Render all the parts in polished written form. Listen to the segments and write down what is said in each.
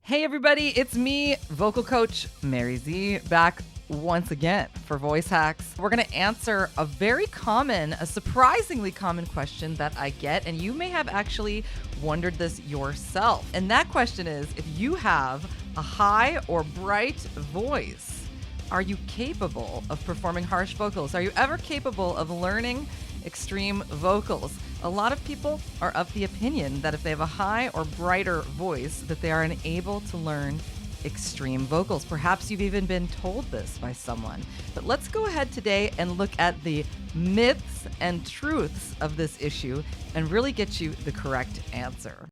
Hey everybody, it's me, vocal coach Mary Z, back once again for Voice Hacks. We're going to answer a surprisingly common question that I get, and you may have actually wondered this yourself. And that question is, if you have a high or bright voice, are you capable of performing harsh vocals? Are you ever capable of learning extreme vocals? A lot of people are of the opinion that if they have a high or brighter voice, that they are unable to learn extreme vocals. Perhaps you've even been told this by someone. But let's go ahead today and look at the myths and truths of this issue and really get you the correct answer.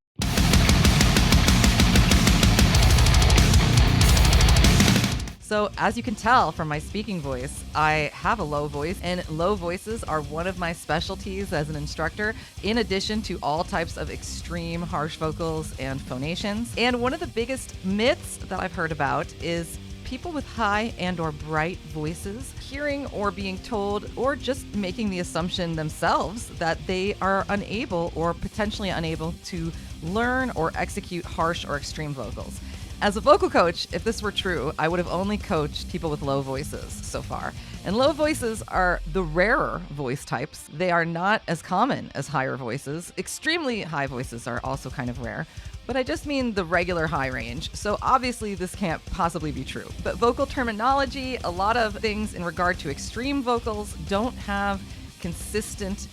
So as you can tell from my speaking voice, I have a low voice, and low voices are one of my specialties as an instructor, in addition to all types of extreme harsh vocals and phonations. And one of the biggest myths that I've heard about is people with high and or bright voices hearing or being told or just making the assumption themselves that they are unable or potentially unable to learn or execute harsh or extreme vocals. As a vocal coach, if this were true, I would have only coached people with low voices so far. And low voices are the rarer voice types. They are not as common as higher voices. Extremely high voices are also kind of rare, but I just mean the regular high range. So obviously this can't possibly be true. But vocal terminology, a lot of things in regard to extreme vocals don't have consistent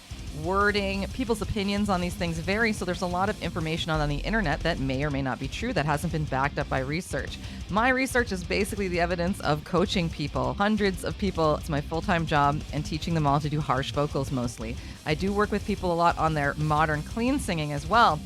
wording. People's opinions on these things vary, so there's a lot of information on the internet that may or may not be true that hasn't been backed up by research. My research is basically the evidence of coaching people, hundreds of people. It's my full-time job, and teaching them all to do harsh vocals mostly. I do work with people a lot on their modern clean singing as well.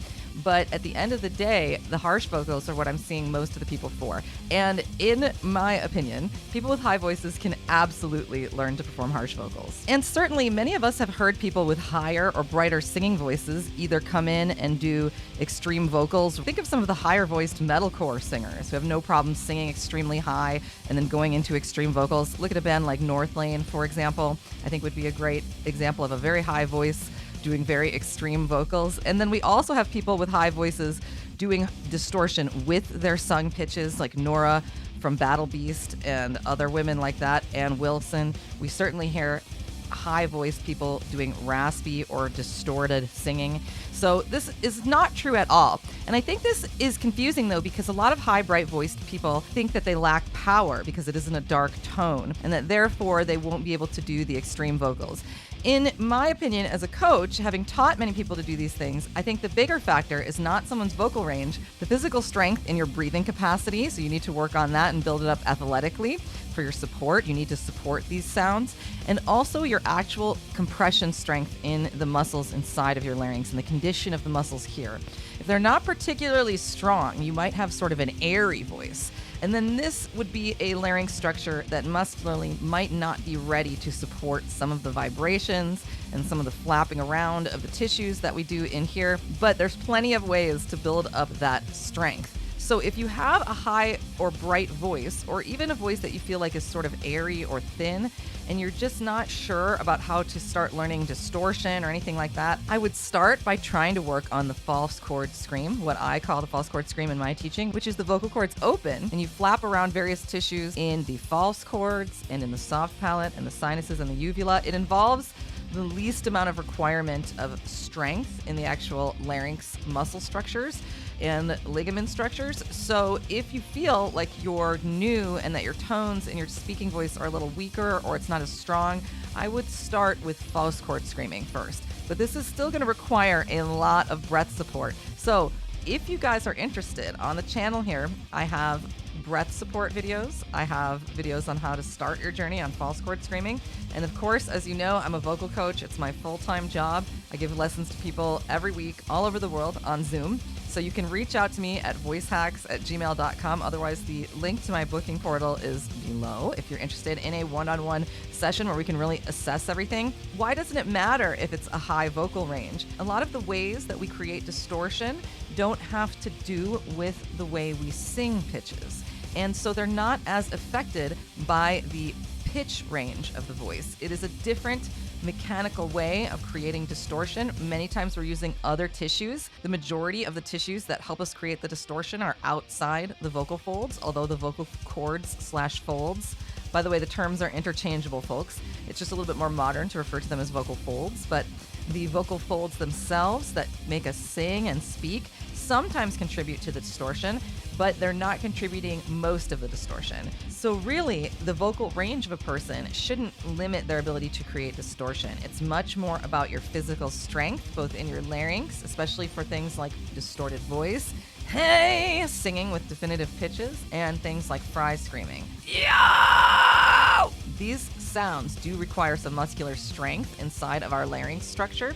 But at the end of the day, the harsh vocals are what I'm seeing most of the people for. And in my opinion, people with high voices can absolutely learn to perform harsh vocals. And certainly many of us have heard people with higher or brighter singing voices either come in and do extreme vocals. Think of some of the higher voiced metalcore singers who have no problem singing extremely high and then going into extreme vocals. Look at a band like Northlane, for example. I think would be a great example of a very high voice doing very extreme vocals. And then we also have people with high voices doing distortion with their sung pitches, like Nora from Battle Beast and other women like that, Ann Wilson. We certainly hear high voice people doing raspy or distorted singing. So this is not true at all. And I think this is confusing though, because a lot of high bright voiced people think that they lack power because it isn't a dark tone, and that therefore they won't be able to do the extreme vocals. In my opinion, as a coach, having taught many people to do these things, I think the bigger factor is not someone's vocal range, the physical strength in your breathing capacity. So you need to work on that and build it up athletically. For your support, you need to support these sounds, and also your actual compression strength in the muscles inside of your larynx and the condition of the muscles here. If they're not particularly strong, you might have sort of an airy voice. And then this would be a larynx structure that muscularly might not be ready to support some of the vibrations and some of the flapping around of the tissues that we do in here. But there's plenty of ways to build up that strength. So if you have a high or bright voice, or even a voice that you feel like is sort of airy or thin, and you're just not sure about how to start learning distortion or anything like that, I would start by trying to work on the false chord scream, what I call the false chord scream in my teaching, which is the vocal cords open and you flap around various tissues in the false chords and in the soft palate and the sinuses and the uvula. It involves the least amount of requirement of strength in the actual larynx muscle structures and ligament structures. So if you feel like you're new and that your tones and your speaking voice are a little weaker or it's not as strong, I would start with false chord screaming first. But this is still going to require a lot of breath support. So if you guys are interested, on the channel here, I have breath support videos. I have videos on how to start your journey on false chord screaming. And of course, as you know, I'm a vocal coach. It's my full-time job. I give lessons to people every week all over the world on Zoom. So you can reach out to me at voicehacks@gmail.com. Otherwise, the link to my booking portal is below if you're interested in a one-on-one session where we can really assess everything. Why doesn't it matter if it's a high vocal range? A lot of the ways that we create distortion don't have to do with the way we sing pitches. And so they're not as affected by the pitch range of the voice. It is a different mechanical way of creating distortion. Many times we're using other tissues. The majority of the tissues that help us create the distortion are outside the vocal folds, although the vocal cords/folds. By the way, the terms are interchangeable, folks. It's just a little bit more modern to refer to them as vocal folds, but the vocal folds themselves that make us sing and speak sometimes contribute to the distortion, but they're not contributing most of the distortion. So really, the vocal range of a person shouldn't limit their ability to create distortion. It's much more about your physical strength, both in your larynx, especially for things like distorted voice, hey, singing with definitive pitches, and things like fry screaming. Yo! These sounds do require some muscular strength inside of our larynx structure.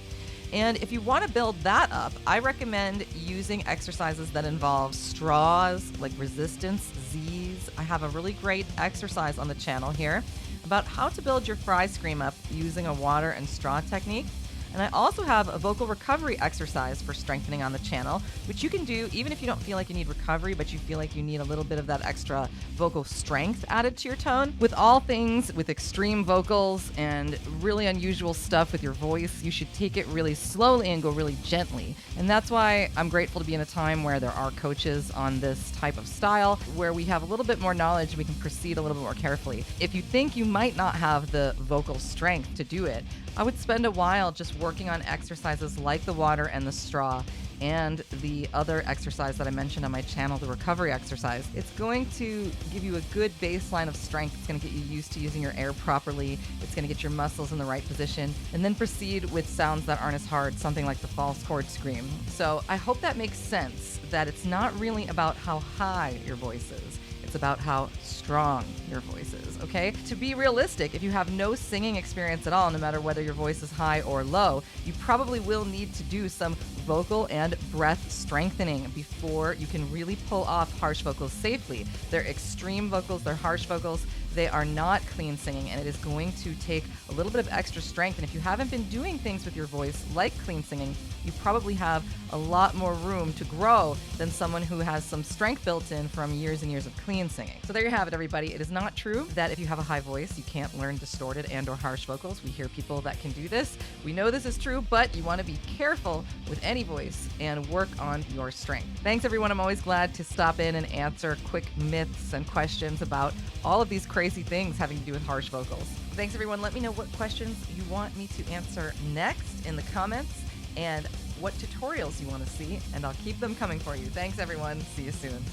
And if you want to build that up, I recommend using exercises that involve straws, like resistance Z's. I have a really great exercise on the channel here about how to build your fry scream up using a water and straw technique. And I also have a vocal recovery exercise for strengthening on the channel, which you can do even if you don't feel like you need recovery, but you feel like you need a little bit of that extra vocal strength added to your tone. With all things with extreme vocals and really unusual stuff with your voice, you should take it really slowly and go really gently. And that's why I'm grateful to be in a time where there are coaches on this type of style, where we have a little bit more knowledge and we can proceed a little bit more carefully. If you think you might not have the vocal strength to do it, I would spend a while just working on exercises like the water and the straw and the other exercise that I mentioned on my channel, the recovery exercise. It's going to give you a good baseline of strength. It's going to get you used to using your air properly. It's going to get your muscles in the right position, and then proceed with sounds that aren't as hard, something like the false chord scream. So I hope that makes sense, that it's not really about how high your voice is. It's about how strong your voice is, okay? To be realistic, if you have no singing experience at all, no matter whether your voice is high or low, you probably will need to do some vocal and breath strengthening before you can really pull off harsh vocals safely. They're extreme vocals, they're harsh vocals, they are not clean singing, and it is going to take a little bit of extra strength. And if you haven't been doing things with your voice like clean singing, you probably have a lot more room to grow than someone who has some strength built in from years and years of clean singing. So there you have it, everybody. It is not true that if you have a high voice, you can't learn distorted and or harsh vocals. We hear people that can do this. We know this is true, but you want to be careful with any voice and work on your strength. Thanks, everyone. I'm always glad to stop in and answer quick myths and questions about all of these crazy things having to do with harsh vocals. Thanks, everyone. Let me know what questions you want me to answer next in the comments and what tutorials you want to see, and I'll keep them coming for you. Thanks, everyone. See you soon.